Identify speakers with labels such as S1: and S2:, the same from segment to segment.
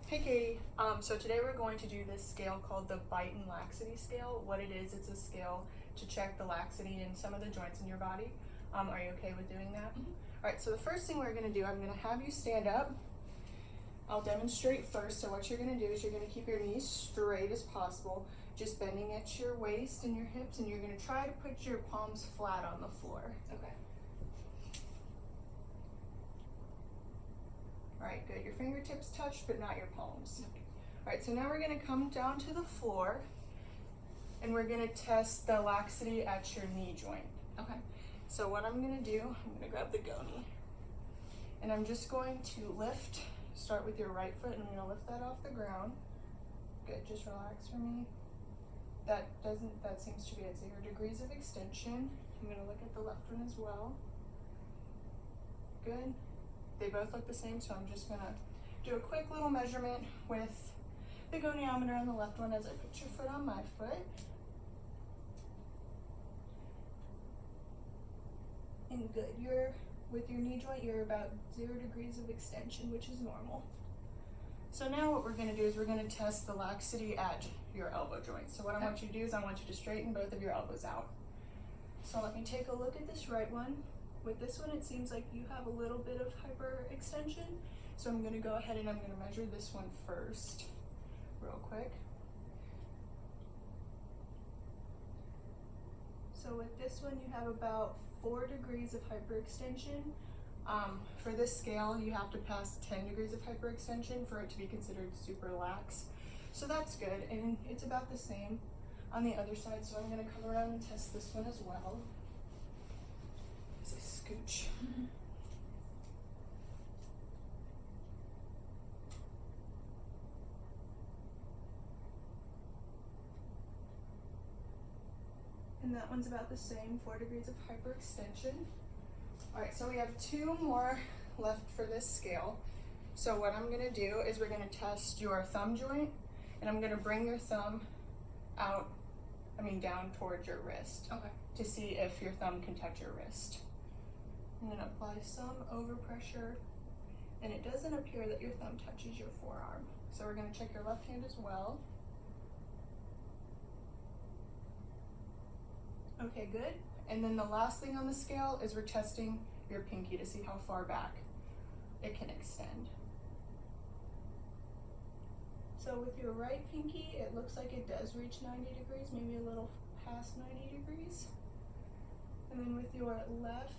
S1: Hey Katie, so today we're going to do this scale called the Beighton Laxity scale. What it is, it's a scale to check the laxity in some of the joints in your body. Are you okay with doing that?
S2: Mm-hmm.
S1: All right, so the first thing we're gonna do, I'm gonna have you stand up. I'll demonstrate first. So what you're gonna do is you're gonna keep your knees straight as possible, just bending at your waist and your hips, and you're gonna try to put your palms flat on the floor.
S2: Okay.
S1: All right, good. Your fingertips touch, but not your palms.
S2: Okay.
S1: All right, so now we're gonna come down to the floor and we're gonna test the laxity at your knee joint.
S2: Okay.
S1: So what I'm gonna do, I'm gonna grab the goni and I'm just going to lift, start with your right foot and I'm gonna lift that off the ground. Good, just relax for me. That seems to be at 0 degrees of extension. I'm gonna look at the left one as well. Good. They both look the same, so I'm just gonna do a quick little measurement with the goniometer on the left one as I put your foot on my foot. And good, with your knee joint, you're about 0 degrees of extension, which is normal. So now what we're gonna do is we're gonna test the laxity at your elbow joint. So what I want you to do is I want you to straighten both of your elbows out. So let me take a look at this right one. With this one, it seems like you have a little bit of hyperextension. So I'm gonna go ahead and I'm gonna measure this one first, real quick. So with this one, you have about 4 degrees of hyperextension. For this scale, you have to pass 10 degrees of hyperextension for it to be considered super lax. So that's good, and it's about the same on the other side. So I'm gonna come around and test this one as well. As I scooch. And that one's about the same, 4 degrees of hyperextension. All right, so we have 2 more left for this scale. So what I'm gonna do is we're gonna test your thumb joint, and I'm gonna bring your thumb down towards your wrist.
S2: Okay.
S1: To see if your thumb can touch your wrist. I'm gonna apply some overpressure, and it doesn't appear that your thumb touches your forearm. So we're gonna check your left hand as well. Okay, good. And then the last thing on the scale is we're testing your pinky to see how far back it can extend. So with your right pinky, it looks like it does reach 90 degrees, maybe a little past 90 degrees. And then with your left,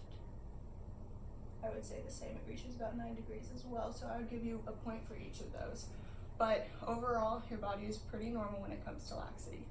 S1: I would say the same, it reaches about 9 degrees as well. So I would give you a point for each of those. But overall, your body is pretty normal when it comes to laxity.